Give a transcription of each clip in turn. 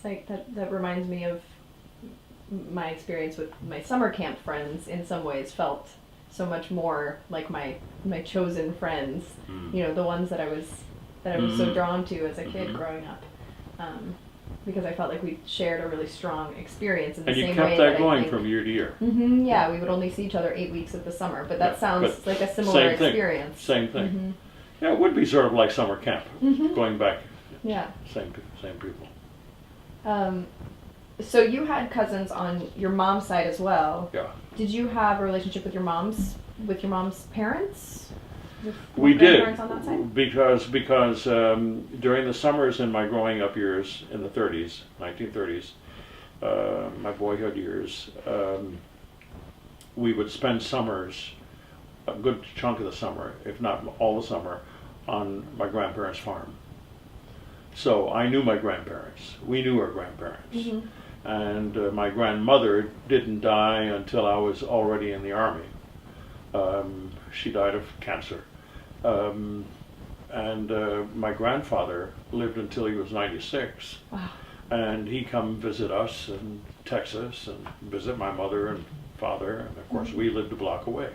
like that reminds me of my experience with my summer camp friends. In some ways, felt so much more like my chosen friends. You know, the ones that I was so drawn to as a kid growing up. Because I felt like we shared a really strong experience in the same way. And you kept that going from year to year. Yeah, we would only see each other 8 weeks of the summer, but that sounds like a similar experience. Same thing. Yeah, it would be sort of like summer camp, going back. Yeah. Same people. So you had cousins on your mom's side as well. Yeah. Did you have a relationship with your mom's parents? We did, on that side? because during the summers in my growing up years in the 1930s, my boyhood years, we would spend summers, a good chunk of the summer, if not all the summer, on my grandparents' farm. So I knew my grandparents. We knew our grandparents. And my grandmother didn't die until I was already in the Army. She died of cancer. And my grandfather lived until he was 96. Wow. And he come visit us in Texas and visit my mother and father. And of course we lived a block away.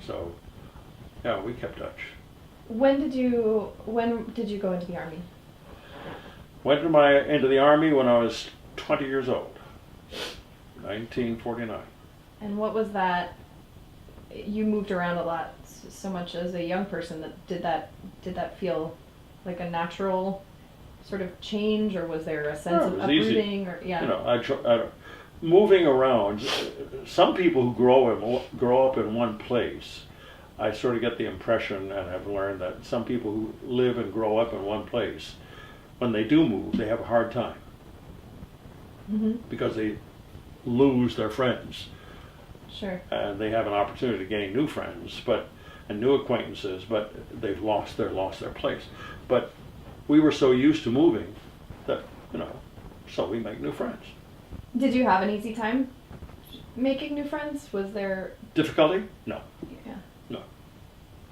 So yeah, we kept touch. When did you go into the Army? Went into the Army when I was 20 years old, 1949. And what was that? You moved around a lot, so much as a young person. Did that feel like a natural sort of change, or was there a sense of uprooting? Or You know, moving around. Some people who grow up in one place, I sort of get the impression, and have learned that some people who live and grow up in one place, when they do move, they have a hard time because they lose their friends. Sure. And they have an opportunity to gain new friends, and new acquaintances, but they've lost their place. But we were so used to moving that, so we make new friends. Did you have an easy time making new friends? Was there difficulty? No. Yeah. No.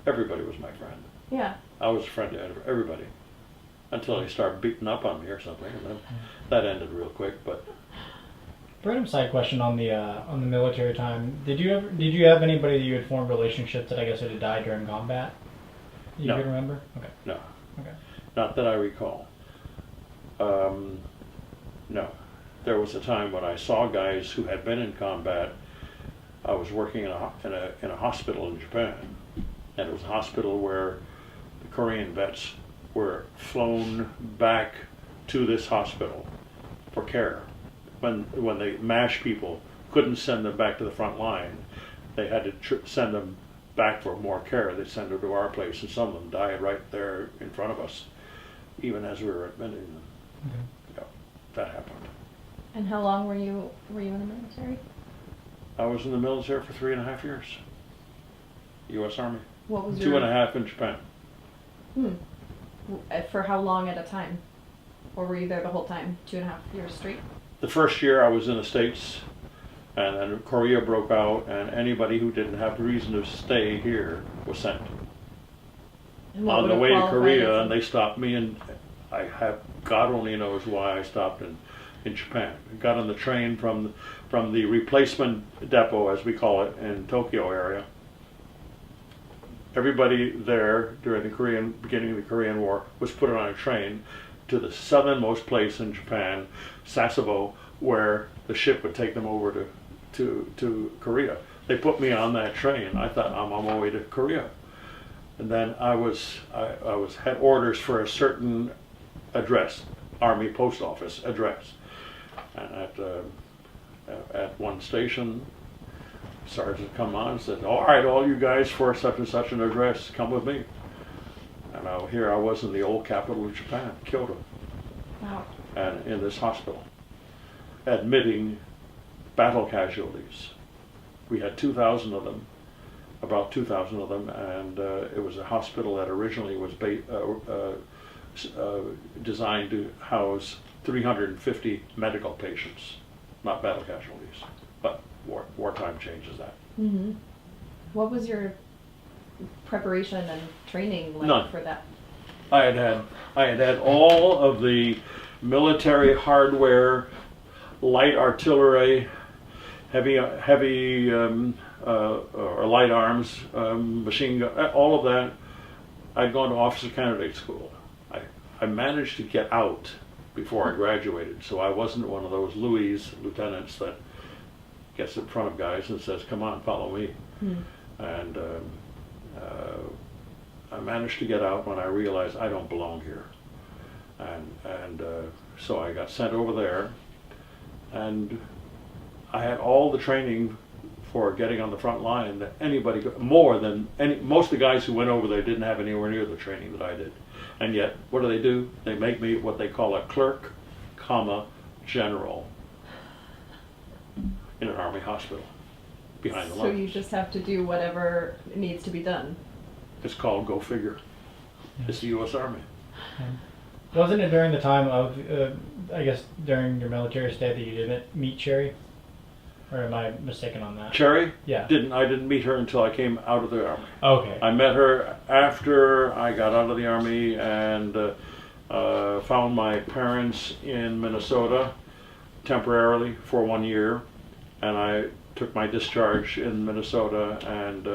Everybody was my friend. Yeah. I was a friend to everybody until they started beating up on me or something, and then that ended real quick. But random side question on the military time. Did you have anybody that you had formed relationships that I guess had died during combat? You can remember? Okay. No. Okay. Not that I recall. No. There was a time when I saw guys who had been in combat. I was working in a hospital in Japan, and it was a hospital where the Korean vets were flown back to this hospital for care. When they MASH people couldn't send them back to the front line, they had to send them back for more care. They'd send them to our place, and some of them died right there in front of us, even as we were admitting them. Yeah, that happened. And how long were you in the military? I was in the military for 3.5 years. U.S. Army. What was 2.5 in Japan. For how long at a time? Or were you there the whole time? 2.5 years straight? The first year I was in the States, and then Korea broke out, and anybody who didn't have reason to stay here was sent. On the way to Korea, and they stopped me, and God only knows why I stopped in Japan. I got on the train from the replacement depot, as we call it, in Tokyo area. Everybody there during the beginning of the Korean War was put on a train to the southernmost place in Japan, Sasebo, where the ship would take them over to Korea. They put me on that train. I thought, I'm on my way to Korea. And then I had orders for a certain address, Army Post Office address. And at one station, sergeant come on and said, all right, all you guys for such and such an address, come with me. And here I was in the old capital of Japan, Kyoto. Wow. And in this hospital, admitting battle casualties. We had 2,000 of them, about 2,000 of them, and it was a hospital that originally was designed to house 350 medical patients, not battle casualties, but wartime changes that. Mm-hmm. What was your preparation and training like None. for that? I had had all of the military hardware, light artillery, heavy or light arms, machine gun, all of that. I'd gone to officer candidate school. I managed to get out before I graduated, so I wasn't one of those lieutenants that gets in front of guys and says, "Come on, follow me." And I managed to get out when I realized I don't belong here, and so I got sent over there, and I had all the training for getting on the front line that anybody, more than most of the guys who went over there didn't have anywhere near the training that I did. And yet, what do? They make me what they call a clerk, general in an army hospital behind the So lines. you just have to do whatever needs to be done. It's called Go Figure. It's the U.S. Army. Wasn't it during the time of, I guess, during your military stay that you didn't meet Sherry? Or am I mistaken on that? Cherry? Yeah. I didn't meet her until I came out of the Army. Okay. I met her after I got out of the Army and found my parents in Minnesota temporarily for 1 year, and I took my discharge in Minnesota and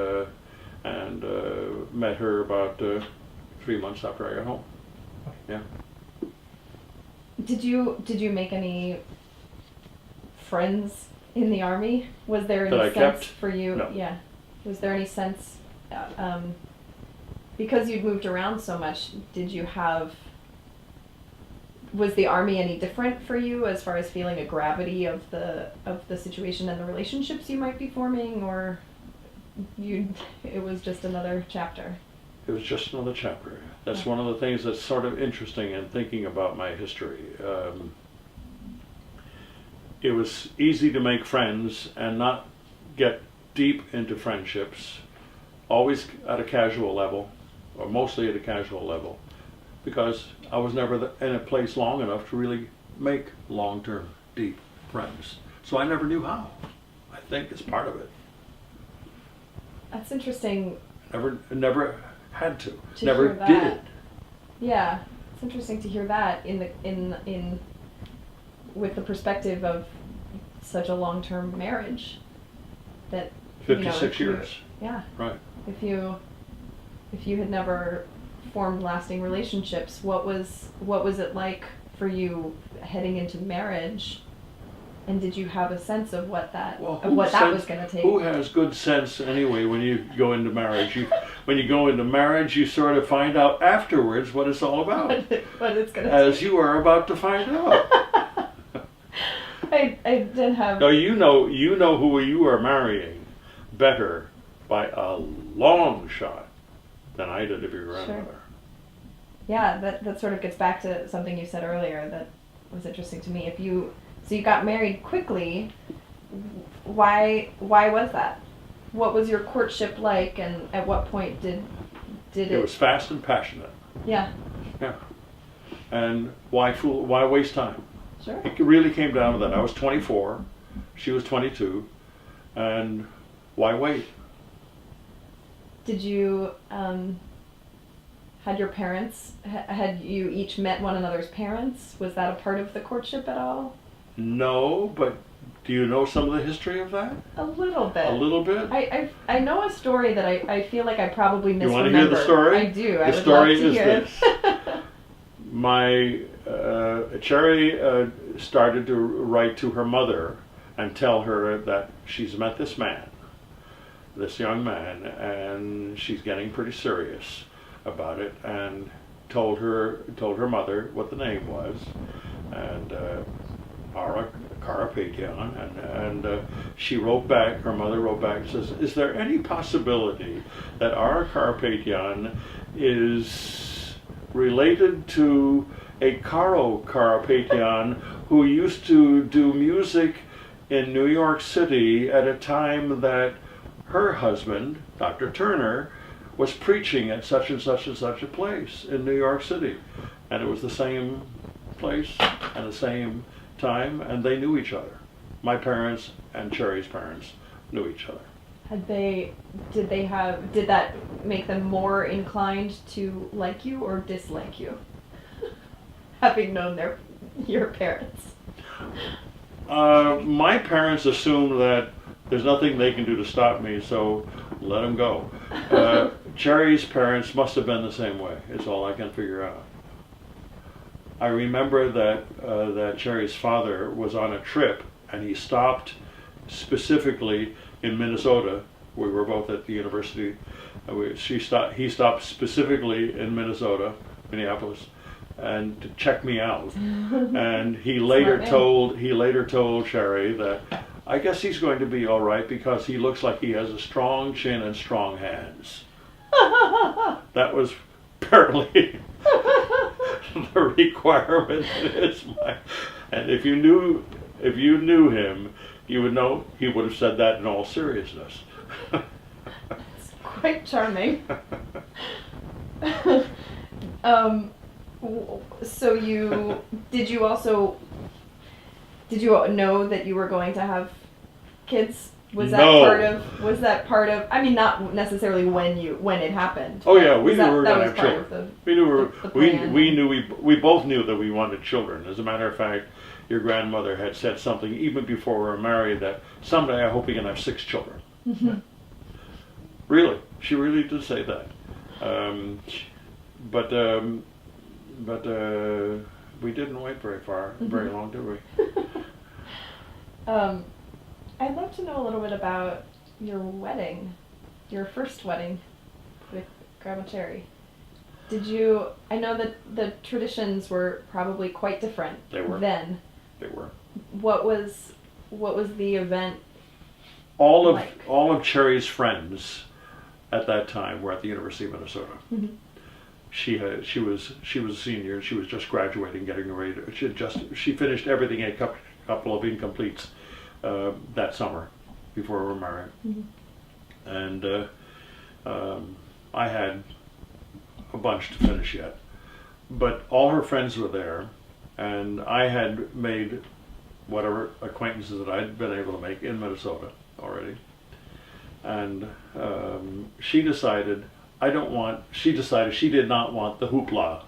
met her about 3 months after I got home. Yeah. Did you make any friends in the Army? Was there any That I sense kept? for you? No. Yeah. Was there any sense, because you'd moved around so much, was the Army any different for you as far as feeling a gravity of the situation and the relationships you might be forming, or it was just another chapter? It was just another chapter. That's one of the things that's sort of interesting in thinking about my history. It was easy to make friends and not get deep into friendships, always at a casual level, or mostly at a casual level, because I was never in a place long enough to really make long-term, deep friends. So I never knew how. I think it's part of it. That's interesting. Never had to. To Never hear that. did it. Yeah, it's interesting to hear that in with the perspective of such a long-term marriage. That 56 years. Yeah. Right. If you had never formed lasting relationships, what was it like for you heading into marriage? And did you have a sense of what that was going to take? Who has good sense anyway when you go into marriage? When you go into marriage, you sort of find out afterwards what it's all about. What it's going to As you are about to find out. I did have. No, you know who you are marrying better by a long shot than I did of your grandmother. Sure. Yeah, that sort of gets back to something you said earlier that was interesting to me. So you got married quickly. Why was that? What was your courtship like, and at what point did it? It was fast and passionate. Yeah. Yeah. And why waste time? Sure. It really came down to that. I was 24, she was 22, and why wait? Did you had your parents? Had you each met one another's parents? Was that a part of the courtship at all? No, but do you know some of the history of that? A little bit. A little bit? I know a story that I feel like I probably misremembered. You want to hear the story? I do. I The would story love to is hear this. it. My Cherry started to write to her mother and tell her that she's met this young man, and she's getting pretty serious about it, and told her mother what the name was, and Carapetyan, and she wrote back. Her mother wrote back and says, "Is there any possibility that our Carapetyan is related to a Caro Carapetyan who used to do music in New York City at a time that her husband, Dr. Turner, was preaching at such and such and such a place in New York City?" And it was the same place and the same time, and they knew each other. My parents and Cherry's parents knew each other. Did that make them more inclined to like you or dislike you? Having known your parents? My parents assumed that there's nothing they can do to stop me, so let them go. Cherry's parents must have been the same way. It's all I can figure out. I remember that Cherry's father was on a trip, and he stopped specifically in Minnesota. We were both at the university. He stopped specifically in Minneapolis, and to check me out. And he later told Cherry that I guess he's going to be all right because he looks like he has a strong chin and strong hands. That was apparently the requirement in his mind. And if you knew him, you would know he would have said that in all seriousness. It's quite charming. So did you know that you were going to have kids? Was that part of, I mean, not necessarily when it happened. Oh yeah, we knew we were going to have children. The We both knew that we wanted children. As a matter of fact, your grandmother had said something even before we were married that someday I hope we can have 6 children. Mm-hmm. Really, she really did say that. But we didn't wait very long, did we? I'd love to know a little bit about your wedding, your first wedding with Grandma Cherry. I know that the traditions were probably quite different then. They were. What was the event like? All of Cherry's friends at that time were at the University of Minnesota. Mm-hmm. She was a senior, and she was just graduating, getting ready she finished everything, a couple of incompletes that summer before we were married. Mm-hmm. And I had a bunch to finish yet, but all her friends were there, and I had made whatever acquaintances that I'd been able to make in Minnesota already. And she decided she did not want the hoopla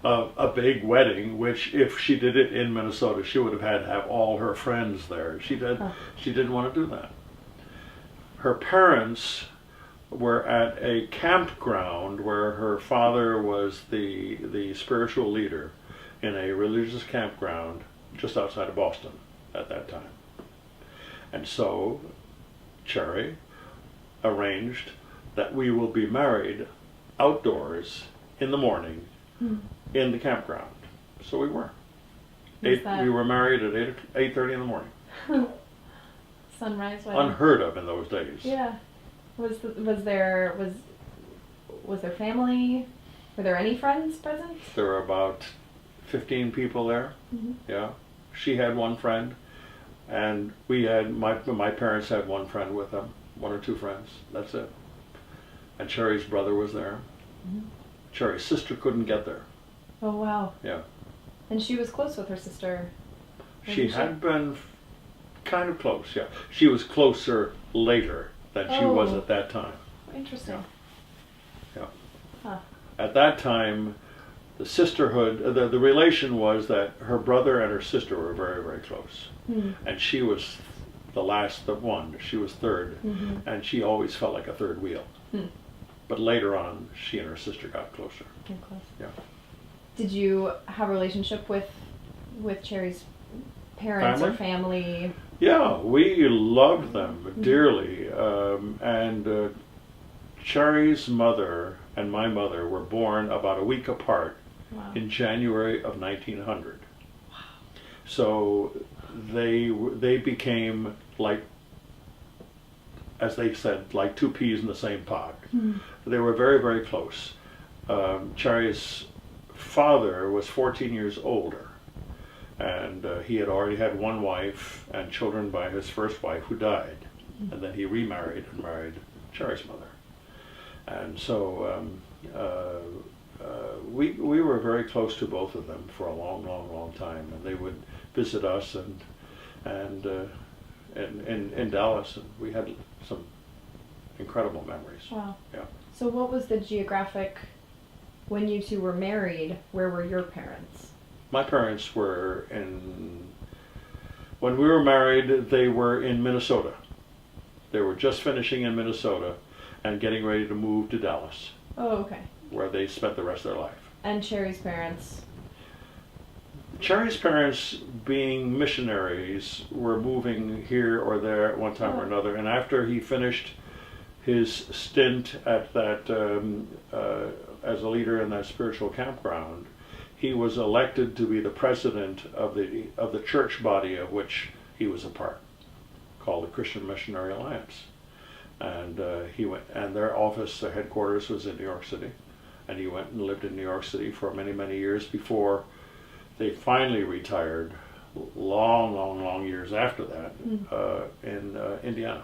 of a big wedding, which if she did it in Minnesota, she would have had to have all her friends there. She didn't want to do that. Her parents were at a campground where her father was the spiritual leader in a religious campground just outside of Boston at that time. And so Cherry arranged that we will be married outdoors in the morning in the campground. So we were. We were married at 8:30 in the morning. Sunrise wedding. Unheard of in those days. Yeah. Was there family? Were there any friends present? There were about 15 people there. Mm-hmm. Yeah. She had one friend, and we had my parents had one friend with them, 1 or 2 friends. That's it. And Cherry's brother was there. Mm-hmm. Cherry's sister couldn't get there. Oh wow. Yeah. And she was close with her sister. She had been kind of close. Yeah. She was closer later than she was at that time. Interesting. Yeah. Huh. At that time, the sisterhood, the relation was that her brother and her sister were very, very close. Mm-hmm. And she was the last one. She was third. Mm-hmm. And she always felt like a third wheel. Hmm. But later on, she and her sister got closer. Close. Yeah. Did you have a relationship with Cherry's parents or family? Yeah, we loved them dearly. And Cherry's mother and my mother were born about a week apart. Wow. In January of 1900. Wow. So they became like, as they said, like 2 peas in the same pod. Mm-hmm. They were very, very close. Cherry's father was 14 years older, and he had already had 1 wife and children by his first wife who died. Mm-hmm. And then he remarried and married Cherry's mother. And so we were very close to both of them for a long, long, long time, and they would visit us and in Dallas, and we had some incredible memories. Wow. Yeah. So what was the geographic, when you two were married, where were your parents? My parents were when we were married, they were in Minnesota. They were just finishing in Minnesota and getting ready to move to Dallas, Oh, okay. where they spent the rest of their life. And Sherry's parents. Cherry's parents, being missionaries, were moving here or there at one time or another, and after he finished his stint at that as a leader in that spiritual campground, he was elected to be the president of the church body of which he was a part, called the Christian Missionary Alliance. And he went, and their office, their headquarters, was in New York City, and he went and lived in New York City for many, many years before they finally retired. Long years after that, in Indiana.